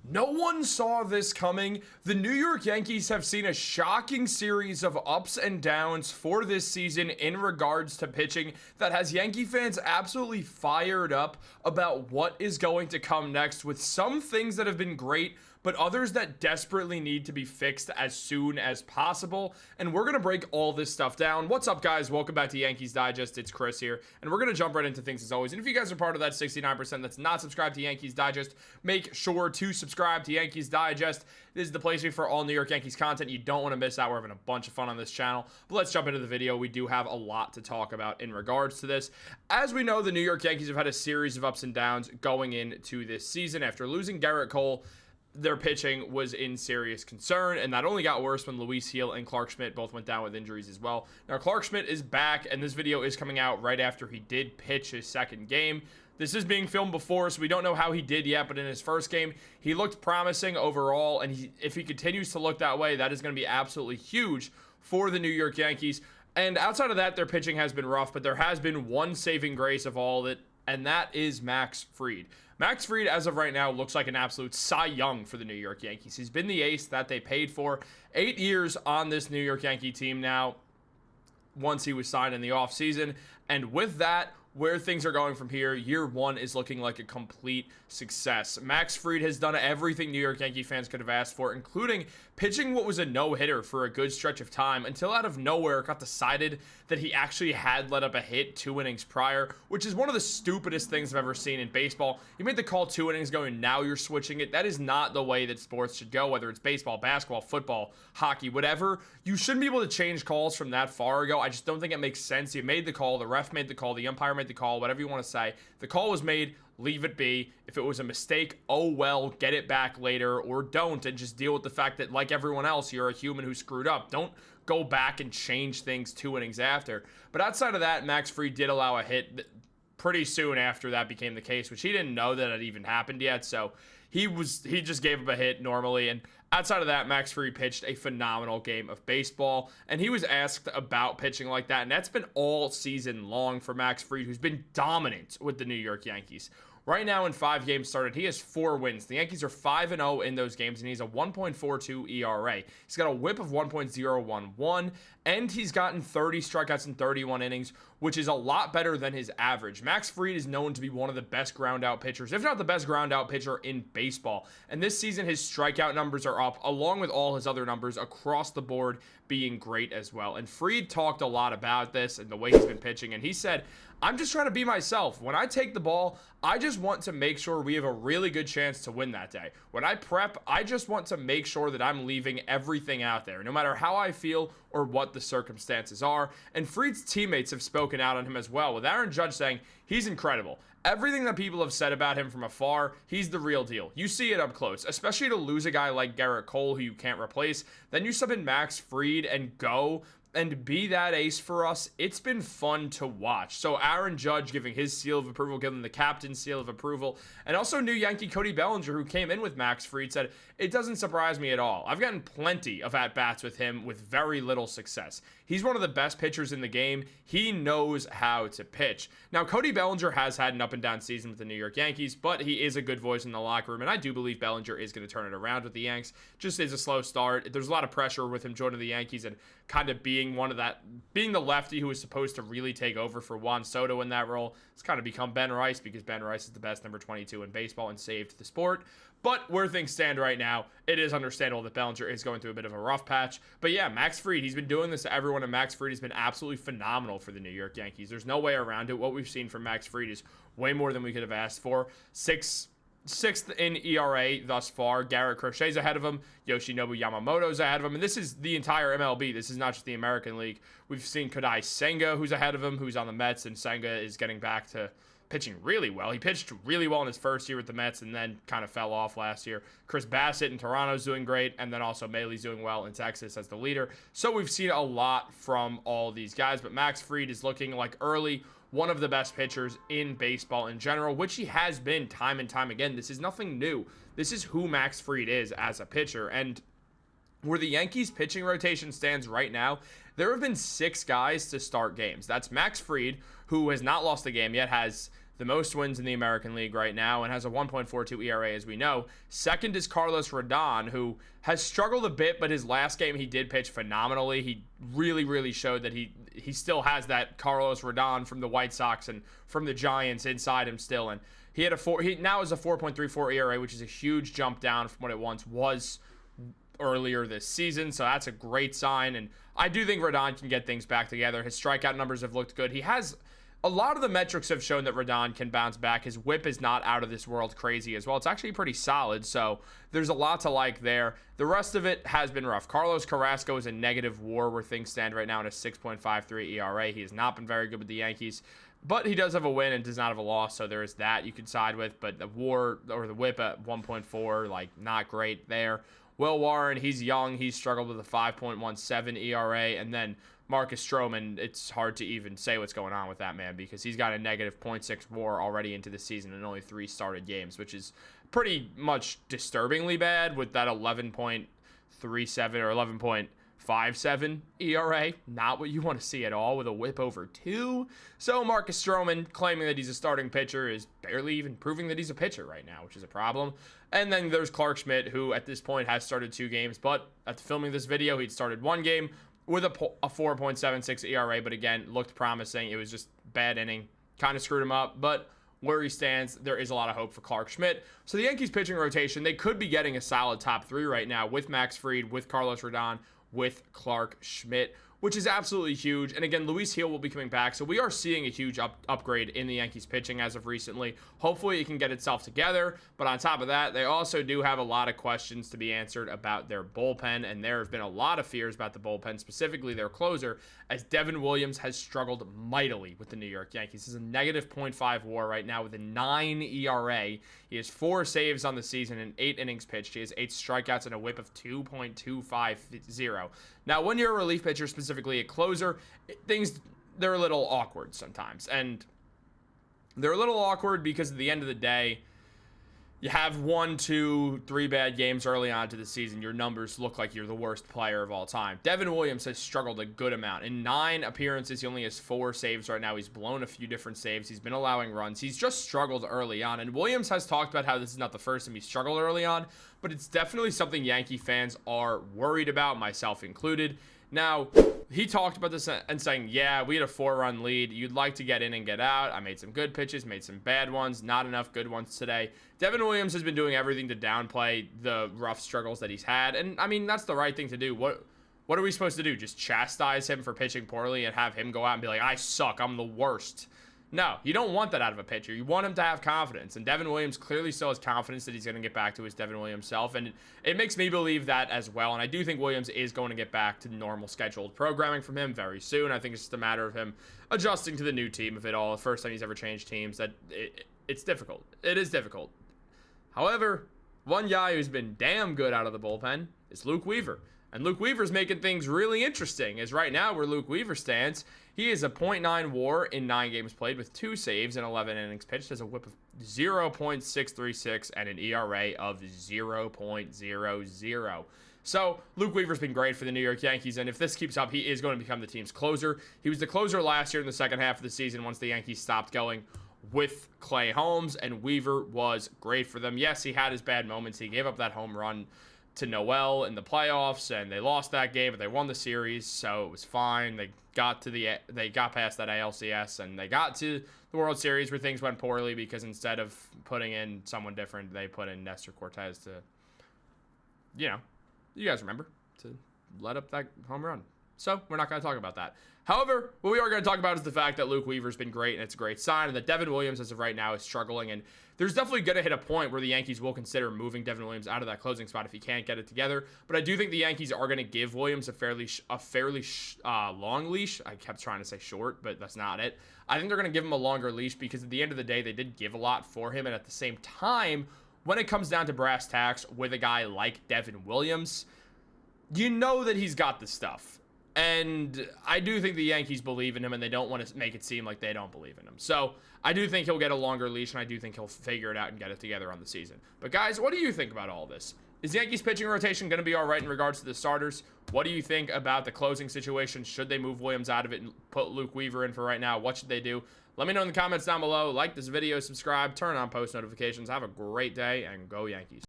No one saw this coming. The New York Yankees have seen a shocking series of ups and downs for this season in regards to pitching that has Yankee fans absolutely fired up about what is going to come next, with some things that have been great, but others that desperately need to be fixed as soon as possible. And we're going to break all this stuff down. What's up, guys? Welcome back to Yankees Digest. It's Chris here, and we're going to jump right into things as always. And if you guys are part of that 69% that's not subscribed to Yankees Digest, make sure to subscribe to Yankees Digest. This is the place for all New York Yankees content you don't want to miss out. We're having a bunch of fun on this channel. But let's jump into the video. We do have a lot to talk about in regards to this. As we know, the New York Yankees have had a series of ups and downs going into this season. After losing Gerrit Cole, their pitching was in serious concern, and that only got worse when Luis Gil and Clarke Schmidt both went down with injuries as well. Now, Clarke Schmidt is back, and this video is coming out right after he did pitch his second game. This is being filmed before, so we don't know how he did yet, but in his first game, he looked promising overall, and if he continues to look that way, that is going to be absolutely huge for the New York Yankees. And outside of that, their pitching has been rough, but there has been one saving grace of all of it, and that is Max Fried. Max Fried, as of right now, looks like an absolute Cy Young for the New York Yankees. He's been the ace that they paid for. 8 years on this New York Yankee team now, once he was signed in the offseason. And with that, where things are going from here, year one is looking like a complete success. Max Fried has done everything New York Yankee fans could have asked for, including pitching what was a no-hitter for a good stretch of time, until out of nowhere it got decided that he actually had let up a hit 2 innings prior, which is one of the stupidest things I've ever seen in baseball. You made the call 2 innings ago and now you're switching it. That is not the way that sports should go, whether it's baseball, basketball, football, hockey, whatever. You shouldn't be able to change calls from that far ago. I just don't think it makes sense. You made the call, the ref made the call, the umpire made the call, whatever you want to say. The call was made, leave it be. If it was a mistake, oh well, get it back later, or don't, and just deal with the fact that, like everyone else, you're a human who screwed up. Don't go back and change things 2 innings after. But outside of that, Max Fried did allow a hit pretty soon after that became the case, which he didn't know that it even happened yet, so he just gave up a hit normally. And outside of that, Max Fried pitched a phenomenal game of baseball, and he was asked about pitching like that, and that's been all season long for Max Fried, who's been dominant with the New York Yankees. Right now, in 5 games started, he has 4 wins. The Yankees are 5-0 in those games, and he's a 1.42 ERA. He's got a whip of 1.011, and he's gotten 30 strikeouts in 31 innings, which is a lot better than his average. Max Fried is known to be one of the best ground-out pitchers, if not the best ground-out pitcher in baseball. And this season, his strikeout numbers are up, along with all his other numbers across the board being great as well. And Fried talked a lot about this and the way he's been pitching, and he said, I'm just trying to be myself. When I take the ball, I just want to make sure we have a really good chance to win that day. When I prep, I just want to make sure that I'm leaving everything out there, no matter how I feel or what the circumstances are. And Fried's teammates have spoken out on him as well, with Aaron Judge saying he's incredible. Everything that people have said about him from afar, he's the real deal. You see it up close, especially to lose a guy like Gerrit Cole who you can't replace. Then you sub in Max Fried and go and be that ace for us. It's been fun to watch. So Aaron Judge giving his seal of approval, giving the captain's seal of approval, and also new Yankee Cody Bellinger, who came in with Max Fried, said, it doesn't surprise me at all. I've gotten plenty of at-bats with him with very little success. He's one of the best pitchers in the game. He knows how to pitch. Now, Cody Bellinger has had an up-and-down season with the New York Yankees, but he is a good voice in the locker room, and I do believe Bellinger is going to turn it around with the Yanks. Just is a slow start. There's a lot of pressure with him joining the Yankees and kind of being the lefty who was supposed to really take over for Juan Soto in that role. It's kind of become Ben Rice, because Ben Rice is the best number 22 in baseball and saved the sport. But where things stand right now, it is understandable that Bellinger is going through a bit of a rough patch. But yeah, Max Fried, he's been doing this to everyone, and Max Fried has been absolutely phenomenal for the New York Yankees. There's no way around it. What we've seen from Max Fried is way more than we could have asked for. Sixth in ERA thus far. Garrett Crochet's ahead of him. Yoshinobu Yamamoto's ahead of him. And this is the entire MLB. This is not just the American League. We've seen Kodai Senga, who's ahead of him, who's on the Mets, and Senga is getting back to pitching really well. He pitched really well in his first year with the Mets and then kind of fell off last year. Chris Bassett in Toronto's doing great, and then also Mailey's doing well in Texas as the leader. So we've seen a lot from all these guys, but Max Fried is looking like early one of the best pitchers in baseball in general, which he has been time and time again. This is nothing new. This is who Max Fried is as a pitcher. And where the Yankees pitching rotation stands right now, there have been 6 guys to start games. That's Max Fried, who has not lost a game yet, has the most wins in the American League right now and has a 1.42 ERA, as we know. Second is Carlos Rodon, who has struggled a bit, but his last game he did pitch phenomenally. He really showed that he still has that Carlos Rodon from the White Sox and from the Giants inside him still. And he now has a 4.34 ERA, which is a huge jump down from what it once was earlier this season. So that's a great sign. And I do think Rodon can get things back together. His strikeout numbers have looked good. A lot of the metrics have shown that Rodon can bounce back. His whip is not out of this world crazy as well. It's actually pretty solid, so there's a lot to like there. The rest of it has been rough. Carlos Carrasco is a negative WAR where things stand right now in a 6.53 ERA. He has not been very good with the Yankees, but he does have a win and does not have a loss, so there is that you could side with. But the WAR or the whip at 1.4, like, not great there. Will Warren, he's young. He's struggled with a 5.17 ERA, and then Marcus Stroman, it's hard to even say what's going on with that man because he's got a negative .6 WAR already into the season in only 3 started games, which is pretty much disturbingly bad with that 11.37 or 11.57 ERA. Not what you want to see at all with a whip over 2. So Marcus Stroman, claiming that he's a starting pitcher, is barely even proving that he's a pitcher right now, which is a problem. And then there's Clark Schmidt, who at this point has started 2 games, but at filming this video, he'd started 1 game with a 4.76 ERA, but again, looked promising. It was just bad inning. Kind of screwed him up, but where he stands, there is a lot of hope for Clark Schmidt. So the Yankees pitching rotation, they could be getting a solid top 3 right now with Max Fried, with Carlos Rodon, with Clark Schmidt, which is absolutely huge. And again, Luis Gil will be coming back, so we are seeing a huge upgrade in the Yankees pitching as of recently. Hopefully it can get itself together, but on top of that, they also do have a lot of questions to be answered about their bullpen, and there have been a lot of fears about the bullpen, specifically their closer, as Devin Williams has struggled mightily with the New York Yankees. He's a negative .5 WAR right now with a 9 ERA. He has 4 saves on the season and 8 innings pitched. He has 8 strikeouts and a whip of 2.250. Now, when you're a relief pitcher, specifically a closer, they're a little awkward sometimes. And they're a little awkward because at the end of the day, you have 1, 2, 3 bad games early on to the season. Your numbers look like you're the worst player of all time. Devin Williams has struggled a good amount. In 9 appearances, he only has 4 saves right now. He's blown a few different saves. He's been allowing runs. He's just struggled early on. And Williams has talked about how this is not the first time he struggled early on, but it's definitely something Yankee fans are worried about, myself included. Now, he talked about this and saying, yeah, we had a 4-run lead. You'd like to get in and get out. I made some good pitches, made some bad ones, not enough good ones today. Devin Williams has been doing everything to downplay the rough struggles that he's had. And, I mean, that's the right thing to do. What are we supposed to do? Just chastise him for pitching poorly and have him go out and be like, I suck, I'm the worst? No, you don't want that out of a pitcher. You want him to have confidence, and Devin Williams clearly still has confidence that he's going to get back to his Devin Williams self, and it makes me believe that as well, and I do think Williams is going to get back to normal scheduled programming from him very soon. I think it's just a matter of him adjusting to the new team, if at all. The first time he's ever changed teams, it's difficult. It is difficult. However, one guy who's been damn good out of the bullpen is Luke Weaver. And Luke Weaver's making things really interesting, as right now where Luke Weaver stands, he is a .9 WAR in 9 games played with 2 saves and 11 innings pitched, has a whip of 0.636 and an ERA of 0.00. So Luke Weaver's been great for the New York Yankees, and if this keeps up, he is going to become the team's closer. He was the closer last year in the second half of the season once the Yankees stopped going with Clay Holmes, and Weaver was great for them. Yes, he had his bad moments. He gave up that home run to Noel in the playoffs, and they lost that game, but they won the series, so it was fine. They got past that ALCS, and they got to the World Series where things went poorly because instead of putting in someone different, they put in Nestor Cortez to, you guys remember, to let up that home run. So we're not going to talk about that. However, what we are going to talk about is the fact that Luke Weaver's been great, and it's a great sign, and that Devin Williams, as of right now, is struggling, and there's definitely going to hit a point where the Yankees will consider moving Devin Williams out of that closing spot if he can't get it together. But I do think the Yankees are going to give Williams a fairly long leash. I kept trying to say short, but that's not it. I think they're going to give him a longer leash because at the end of the day, they did give a lot for him, and at the same time, when it comes down to brass tacks with a guy like Devin Williams, you know that he's got the stuff. And I do think the Yankees believe in him, and they don't want to make it seem like they don't believe in him. So I do think he'll get a longer leash, and I do think he'll figure it out and get it together on the season. But guys, what do you think about all this? Is the Yankees pitching rotation going to be all right in regards to the starters? What do you think about the closing situation? Should they move Williams out of it and put Luke Weaver in for right now? What should they do? Let me know in the comments down below. Like this video, subscribe, turn on post notifications. Have a great day, and go Yankees.